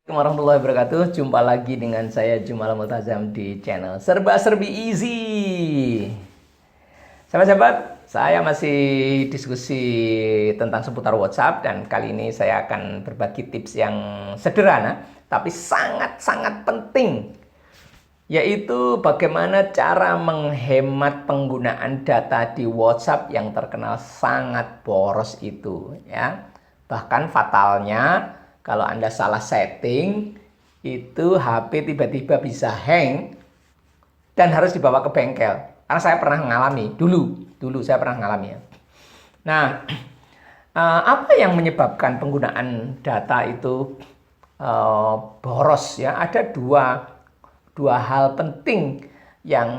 Assalamualaikum warahmatullahi wabarakatuh. Jumpa lagi dengan saya Jumal Multazam di channel Serba Serbi Easy. Sahabat-sahabat, saya masih diskusi tentang seputar WhatsApp dan kali ini saya akan berbagi tips yang sederhana tapi sangat-sangat penting, yaitu bagaimana cara menghemat penggunaan data di WhatsApp yang terkenal sangat boros itu, ya. Bahkan fatalnya kalau Anda salah setting, itu HP tiba-tiba bisa hang dan harus dibawa ke bengkel. Karena saya pernah mengalami, dulu saya pernah mengalami, ya. Nah, apa yang menyebabkan penggunaan data itu boros, ya? Ada dua hal penting yang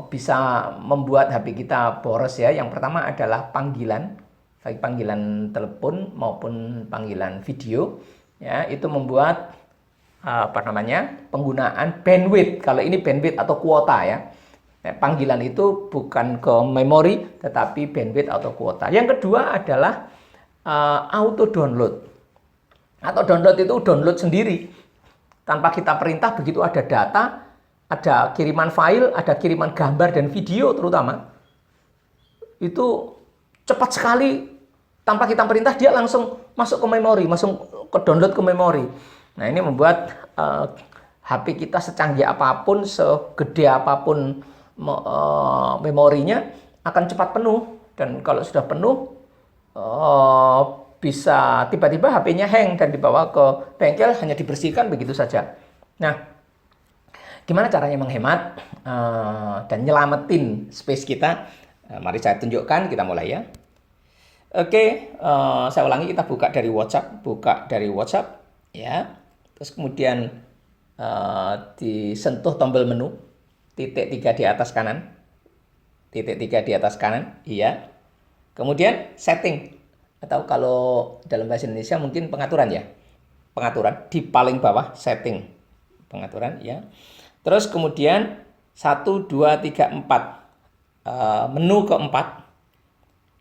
bisa membuat HP kita boros, ya. Yang pertama adalah panggilan, baik panggilan telepon maupun panggilan video, ya, itu membuat penggunaan bandwidth. Kalau ini bandwidth atau kuota, ya. Panggilan itu bukan ke memori tetapi bandwidth atau kuota. Yang kedua adalah auto download. Atau download itu download sendiri tanpa kita perintah. Begitu ada data, ada kiriman file, ada kiriman gambar dan video terutama, itu cepat sekali, tanpa kita perintah dia langsung masuk ke memori, langsung ke download ke memori. Nah, ini membuat HP kita secanggih apapun, segede apapun memorinya akan cepat penuh. Dan kalau sudah penuh, bisa tiba-tiba HP-nya hang dan dibawa ke bengkel, hanya dibersihkan begitu saja. Nah, gimana caranya menghemat dan nyelamatin space kita? Mari saya tunjukkan, kita mulai, ya. Oke, saya ulangi, kita buka dari WhatsApp, ya. Terus kemudian disentuh tombol menu, titik 3 di atas kanan, iya. Kemudian setting, atau kalau dalam bahasa Indonesia mungkin pengaturan, ya. Pengaturan di paling bawah, setting, pengaturan, ya. Terus kemudian 1, 2, 3, 4, menu keempat,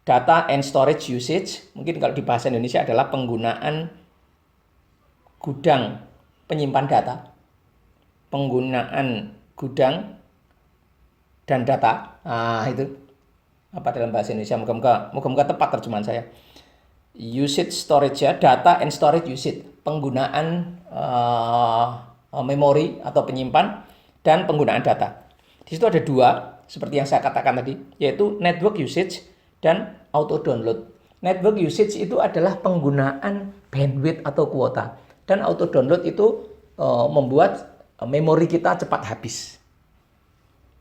data and storage usage, mungkin kalau di bahasa Indonesia adalah penggunaan gudang penyimpan data. Penggunaan gudang dan data. Nah, itu apa dalam bahasa Indonesia? Moga-moga tepat terjemahan saya. Usage storage, ya, data and storage usage. Penggunaan memori atau penyimpan dan penggunaan data. Di situ ada dua, seperti yang saya katakan tadi, yaitu network usage dan auto download. Network usage itu adalah penggunaan bandwidth atau kuota, dan auto download itu membuat memori kita cepat habis.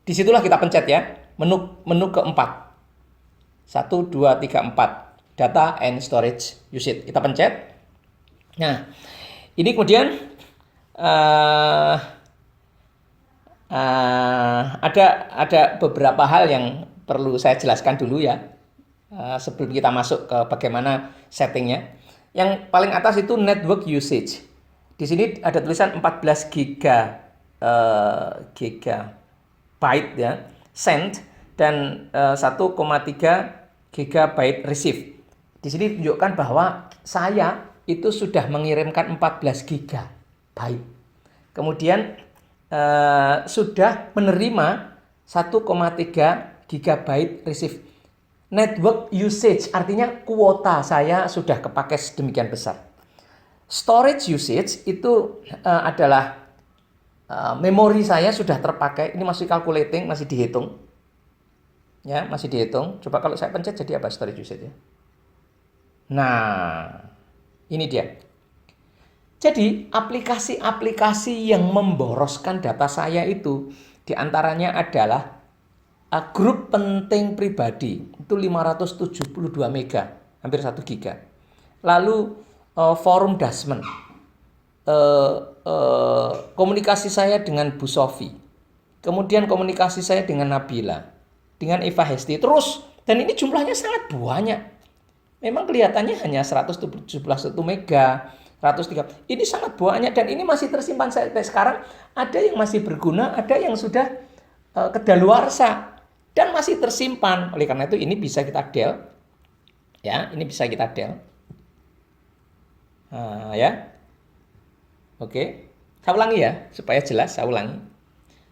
Disitulah kita pencet, ya, menu keempat, 1, 2, 3, 4, data and storage usage, kita pencet. Nah, ini kemudian ada beberapa hal yang perlu saya jelaskan dulu, ya, sebelum kita masuk ke bagaimana settingnya. Yang paling atas itu network usage. Di sini ada tulisan 14 gigabyte, ya, send, dan 1,3 gigabyte receive. Di sini tunjukkan bahwa saya itu sudah mengirimkan 14 gigabyte. Kemudian sudah menerima 1,3 gigabyte receive. Network usage artinya kuota saya sudah kepakai sedemikian besar. Storage usage itu adalah memori saya sudah terpakai. Ini masih calculating, masih dihitung, ya, masih dihitung. Coba kalau saya pencet jadi apa storage usage, ya. Nah, ini dia. Jadi aplikasi-aplikasi yang memboroskan data saya itu diantaranya adalah grup penting pribadi, itu 572 mega, hampir 1 giga. Lalu forum Dasmen, komunikasi saya dengan Bu Sofi, kemudian komunikasi saya dengan Nabila, dengan Eva Hesti, terus, dan ini jumlahnya sangat banyak. Memang kelihatannya hanya 171 mega, 103. Ini sangat banyak dan ini masih tersimpan sampai sekarang. Ada yang masih berguna, ada yang sudah kedaluarsa dan masih tersimpan. Oleh karena itu ini bisa kita del, ya, ini bisa kita del, ya. Oke. Saya ulangi ya, supaya jelas saya ulangi.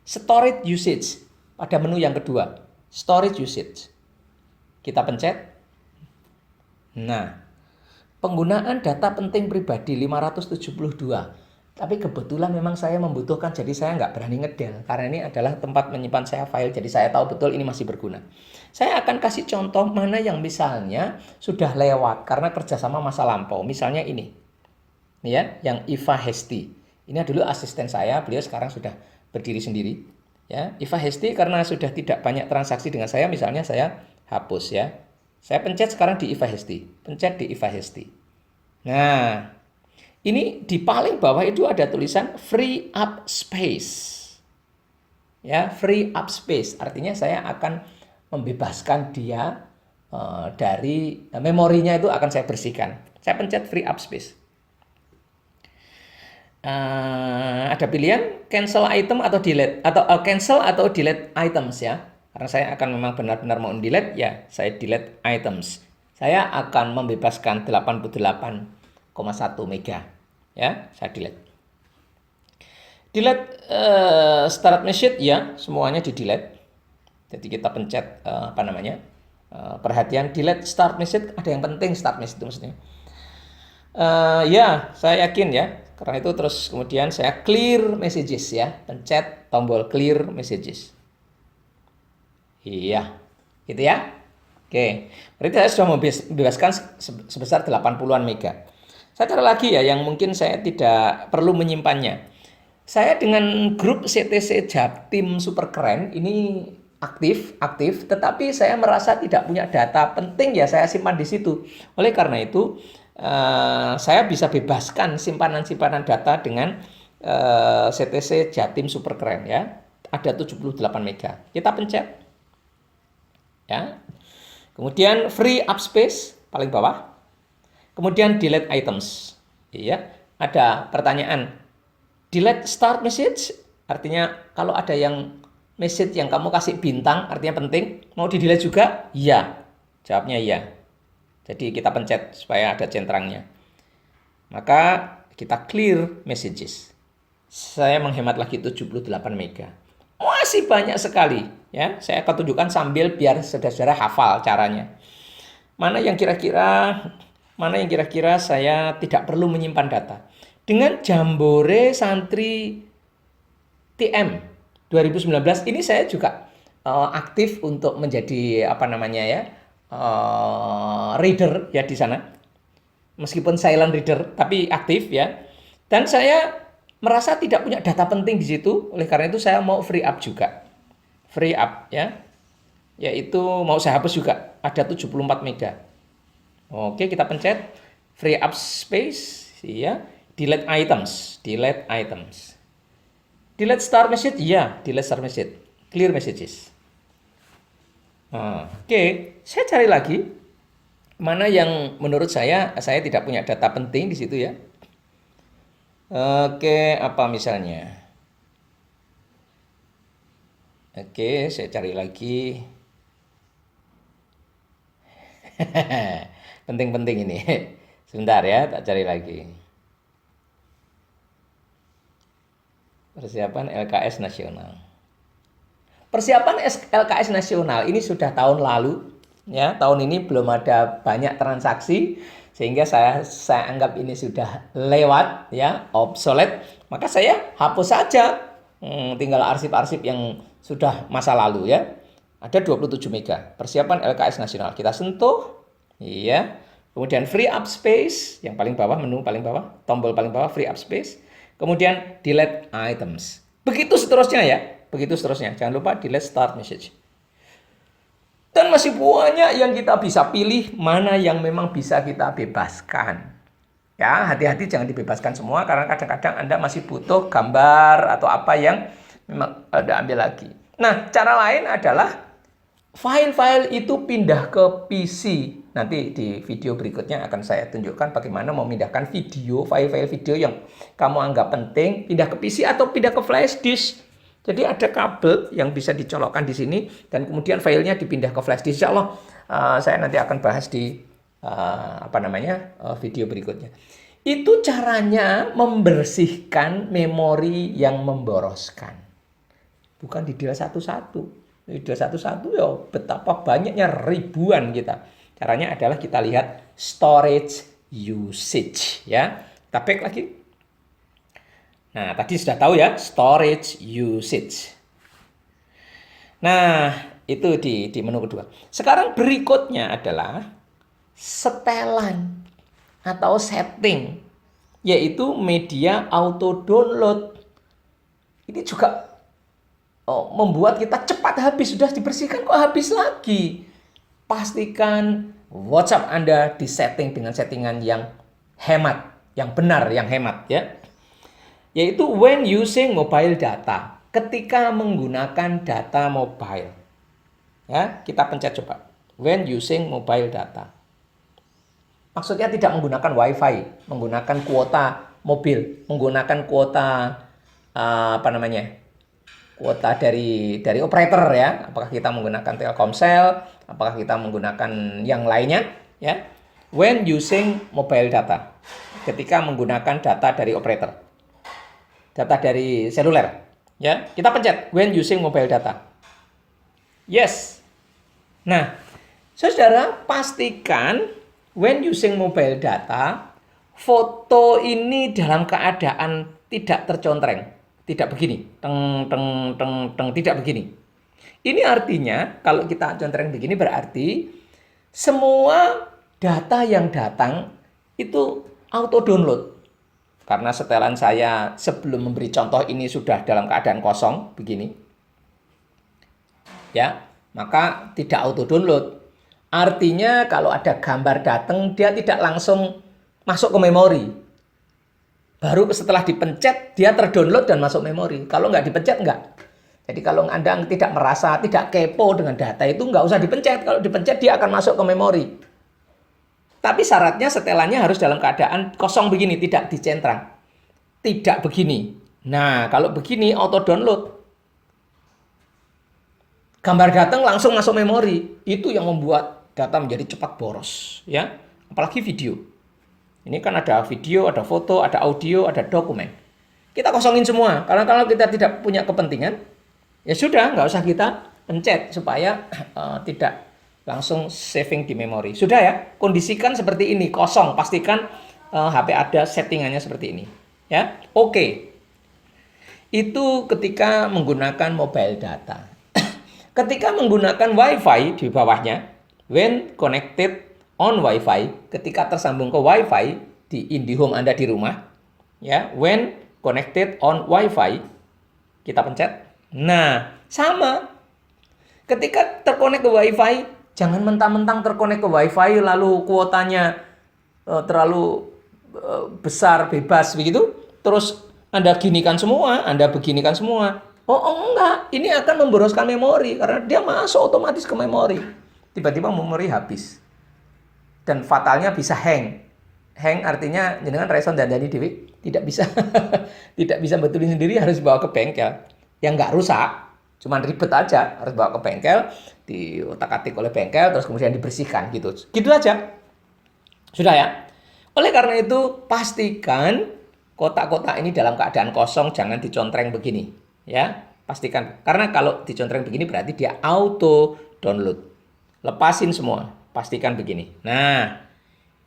Storage usage pada menu yang kedua. Storage usage. Kita pencet. Nah, penggunaan data penting pribadi 572. Tapi kebetulan memang saya membutuhkan, jadi saya nggak berani ngedel. Karena ini adalah tempat menyimpan saya file, jadi saya tahu betul ini masih berguna. Saya akan kasih contoh mana yang misalnya sudah lewat karena kerjasama masa lampau. Misalnya ini ya, yang Iva Hesti. Ini dulu asisten saya, beliau sekarang sudah berdiri sendiri. Ya, Iva Hesti karena sudah tidak banyak transaksi dengan saya, misalnya saya hapus ya. Saya pencet sekarang di Iva Hesti, pencet di Iva Hesti. Nah, ini di paling bawah itu ada tulisan free up space. Ya, free up space artinya saya akan membebaskan dia dari memorinya, itu akan saya bersihkan. Saya pencet free up space. Ada pilihan cancel item atau delete, atau cancel atau delete items ya. Karena saya akan memang benar-benar mau delete ya, saya delete items. Saya akan membebaskan 88,1 mega ya, saya delete. Delete start message ya, semuanya di delete. Jadi kita pencet perhatian delete start message, ada yang penting start message itu maksudnya. Ya, saya yakin ya. Karena itu terus kemudian saya clear messages ya, pencet tombol clear messages. Iya, gitu ya. Oke, berarti saya sudah membebaskan sebesar 80-an mega. Saya cari lagi ya yang mungkin saya tidak perlu menyimpannya. Saya dengan grup CTC Jatim Super Keren ini aktif, tetapi saya merasa tidak punya data penting ya saya simpan di situ. Oleh karena itu, saya bisa bebaskan simpanan-simpanan data dengan CTC Jatim Super Keren ya. Ada 78 mega. Kita pencet. Ya. Kemudian free up space paling bawah. Kemudian delete items. Iya, ada pertanyaan. Delete start message artinya kalau ada yang message yang kamu kasih bintang artinya penting, mau di delete juga? Iya. Jawabnya iya. Jadi kita pencet supaya ada centrangnya. Maka kita clear messages. Saya menghemat lagi 78 mega. Masih banyak sekali ya. Saya akan tunjukkan sambil biar saudara-saudara hafal caranya. Mana yang kira-kira saya tidak perlu menyimpan data. Dengan Jambore Santri TM 2019 ini saya juga aktif untuk menjadi reader ya di sana. Meskipun silent reader tapi aktif ya. Dan saya merasa tidak punya data penting di situ, oleh karena itu saya mau free up juga. Free up ya. Yaitu mau saya hapus juga, ada 74 mega. Oke, kita pencet free up space ya, delete items. Delete start message ya, delete start message. Clear messages. Oke, saya cari lagi mana yang menurut saya tidak punya data penting di situ ya. Oke, apa misalnya? Oke, saya cari lagi. Penting-penting ini. Sebentar ya, tak cari lagi. Persiapan LKS nasional. Persiapan LKS nasional ini sudah tahun lalu. Ya, tahun ini belum ada banyak transaksi. Sehingga saya anggap ini sudah lewat, ya, obsolete. Maka saya hapus saja. Tinggal arsip-arsip yang sudah masa lalu ya. Ada 27 mega. Persiapan LKS nasional. Kita sentuh. Iya. Kemudian free up space. Yang paling bawah, menu paling bawah. Tombol paling bawah, free up space. Kemudian delete items. Begitu seterusnya ya. Begitu seterusnya. Jangan lupa delete start message. Dan masih banyak yang kita bisa pilih mana yang memang bisa kita bebaskan. Ya, hati-hati jangan dibebaskan semua karena kadang-kadang Anda masih butuh gambar atau apa yang memang Anda ambil lagi. Nah, cara lain adalah file-file itu pindah ke PC. Nanti di video berikutnya akan saya tunjukkan bagaimana memindahkan video, file-file video yang kamu anggap penting, pindah ke PC atau pindah ke flash disk. Jadi ada kabel yang bisa dicolokkan di sini dan kemudian filenya dipindah ke flash disk. Insya Allah saya nanti akan bahas di video berikutnya. Itu caranya membersihkan memori yang memboroskan. Bukan di detail satu-satu. Di detail satu-satu ya betapa banyaknya ribuan kita. Caranya adalah kita lihat storage usage ya. Kita back lagi. Nah, tadi sudah tahu ya storage usage. Nah, itu di menu kedua. Sekarang berikutnya adalah setelan atau setting, yaitu media auto download. Ini juga membuat kita cepat habis, sudah dibersihkan kok habis lagi. Pastikan WhatsApp Anda disetting dengan settingan yang hemat, yang benar, yang hemat ya. Yaitu when using mobile data, ketika menggunakan data mobile. Ya, kita pencet coba. When using mobile data. Maksudnya tidak menggunakan WiFi, menggunakan kuota mobil, menggunakan kuota kuota dari operator ya. Apakah kita menggunakan Telkomsel, apakah kita menggunakan yang lainnya ya. When using mobile data, ketika menggunakan data dari operator, data dari seluler ya. Kita pencet when using mobile data. Yes. Nah, saudara pastikan when using mobile data, foto ini dalam keadaan tidak tercontreng, tidak begini, tidak begini. Ini artinya kalau kita contreng begini berarti semua data yang datang itu auto download. Karena setelan saya sebelum memberi contoh ini sudah dalam keadaan kosong begini, ya, maka tidak auto download. Artinya kalau ada gambar datang, dia tidak langsung masuk ke memori. Baru setelah dipencet, dia terdownload dan masuk memori. Kalau nggak dipencet, nggak. Jadi kalau Anda tidak merasa, tidak kepo dengan data itu, nggak usah dipencet. Kalau dipencet, dia akan masuk ke memori. Tapi syaratnya setelannya harus dalam keadaan kosong begini, tidak dicentrang. Tidak begini. Nah, kalau begini, auto download. Gambar datang langsung masuk memori. Itu yang membuat data menjadi cepat boros, ya. Apalagi video. Ini kan ada video, ada foto, ada audio, ada dokumen. Kita kosongin semua. Karena kalau kita tidak punya kepentingan, ya sudah, nggak usah kita pencet supaya tidak langsung saving di memori. Sudah ya, kondisikan seperti ini, kosong. Pastikan HP ada settingannya seperti ini. Ya, oke. Itu ketika menggunakan mobile data. Ketika menggunakan WiFi di bawahnya, when connected on WiFi, ketika tersambung ke WiFi di IndiHome Anda di rumah, ya, when connected on WiFi, kita pencet. Nah, sama. Ketika terkonek ke WiFi, jangan mentang-mentang terkonek ke WiFi lalu kuotanya terlalu besar, bebas begitu, terus Anda ginikan semua, Anda beginikan semua. Oh enggak, ini akan memboroskan memori karena dia masuk otomatis ke memori. Tiba-tiba memori habis. Dan fatalnya bisa hang. Hang artinya dengan reson dandani dewi tidak bisa tidak bisa betulin sendiri, harus bawa ke bengkel. Yang nggak rusak, cuman ribet aja, harus bawa ke bengkel, diotak-atik oleh bengkel, terus kemudian dibersihkan gitu. Gitu aja. Sudah ya. Oleh karena itu pastikan kotak-kotak ini dalam keadaan kosong, jangan dicontreng begini. Ya, pastikan. Karena kalau dicontreng begini berarti dia auto download. Lepasin semua. Pastikan begini. Nah,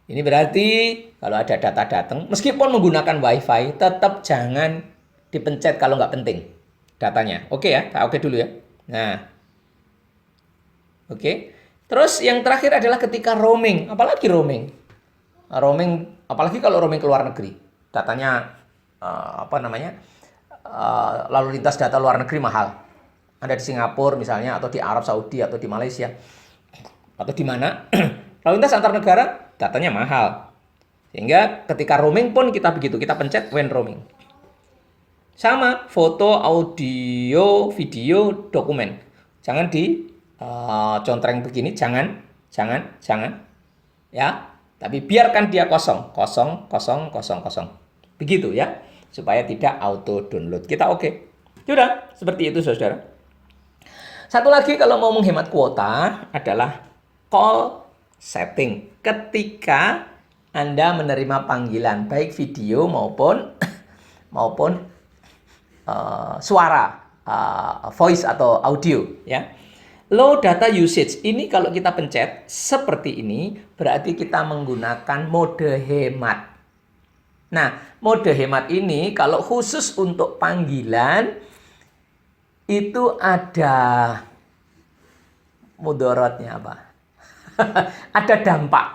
ini berarti kalau ada data datang, meskipun menggunakan WiFi, tetap jangan dipencet kalau nggak penting datanya. Oke ya, oke dulu ya. Nah, oke. Terus yang terakhir adalah ketika roaming. Apalagi roaming. Roaming, apalagi kalau roaming ke luar negeri. Datanya, lalu lintas data luar negeri mahal. Anda di Singapura misalnya, atau di Arab Saudi, atau di Malaysia, atau di mana, lalu lintas antar negara, datanya mahal. Sehingga ketika roaming pun kita begitu, kita pencet when roaming. Sama, foto, audio, video, dokumen. Jangan contreng begini, jangan. Ya, tapi biarkan dia kosong. Begitu ya. Supaya tidak auto download. Kita oke. Sudah, seperti itu saudara. Satu lagi kalau mau menghemat kuota adalah call setting. Ketika Anda menerima panggilan baik video maupun suara, voice atau audio, ya. Low data usage ini kalau kita pencet seperti ini berarti kita menggunakan mode hemat. Nah, mode hemat ini kalau khusus untuk panggilan itu ada mudorotnya apa? Ada dampak.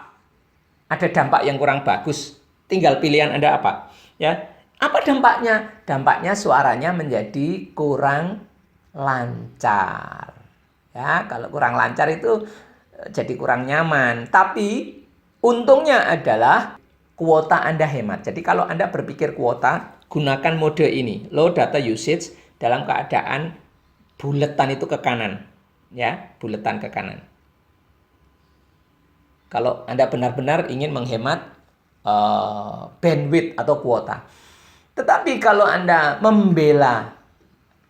Ada dampak yang kurang bagus. Tinggal pilihan Anda apa, ya. Apa dampaknya? Dampaknya suaranya menjadi kurang lancar. Ya, kalau kurang lancar itu jadi kurang nyaman. Tapi untungnya adalah kuota Anda hemat. Jadi kalau Anda berpikir kuota, gunakan mode ini, low data usage dalam keadaan buletan itu ke kanan. Ya, buletan ke kanan. Kalau Anda benar-benar ingin menghemat bandwidth atau kuota. Tetapi kalau Anda membela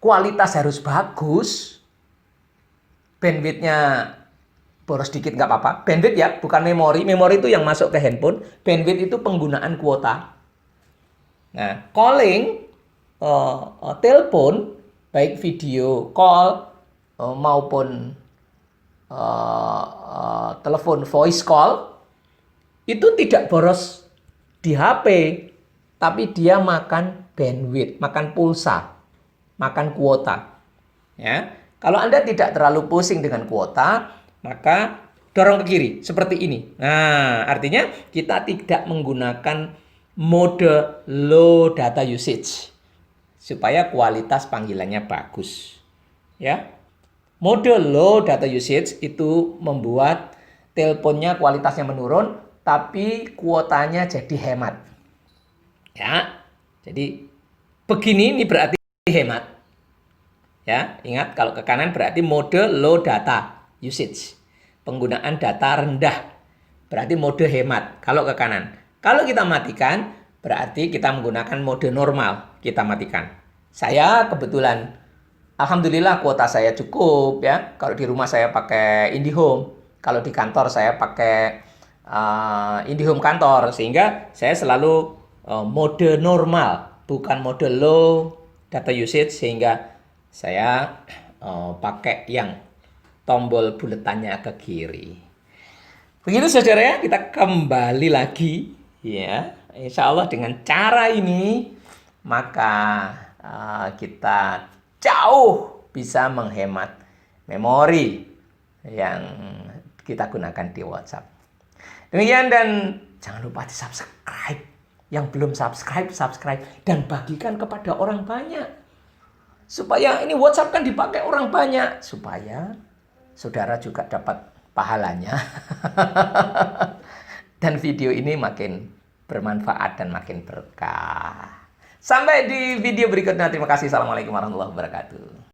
kualitas harus bagus, bandwidthnya boros dikit nggak apa-apa. Bandwidth ya, bukan memori. Memori itu yang masuk ke handphone. Bandwidth itu penggunaan kuota. Nah, calling, telepon, baik video call maupun telepon voice call, itu tidak boros di HP. Tapi dia makan bandwidth, makan pulsa, makan kuota. Ya, kalau Anda tidak terlalu pusing dengan kuota, maka dorong ke kiri seperti ini. Nah, artinya kita tidak menggunakan mode low data usage supaya kualitas panggilannya bagus. Ya, mode low data usage itu membuat teleponnya kualitasnya menurun, tapi kuotanya jadi hemat. Ya, jadi begini ini berarti hemat. Ya, ingat kalau ke kanan berarti mode low data usage. Penggunaan data rendah. Berarti mode hemat kalau ke kanan. Kalau kita matikan berarti kita menggunakan mode normal. Kita matikan. Saya kebetulan alhamdulillah kuota saya cukup ya. Kalau di rumah saya pakai IndiHome. Kalau di kantor saya pakai IndiHome kantor, sehingga saya selalu mode normal, bukan mode low data usage, sehingga saya pakai yang tombol buletannya ke kiri. Begitu saudara ya, kita kembali lagi ya. Insya Allah dengan cara ini maka kita jauh bisa menghemat memori yang kita gunakan di WhatsApp. Demikian, dan jangan lupa di subscribe. Yang belum subscribe, subscribe. Dan bagikan kepada orang banyak. Supaya ini WhatsApp kan dipakai orang banyak. Supaya saudara juga dapat pahalanya. Dan video ini makin bermanfaat dan makin berkah. Sampai di video berikutnya. Terima kasih. Assalamualaikum warahmatullahi wabarakatuh.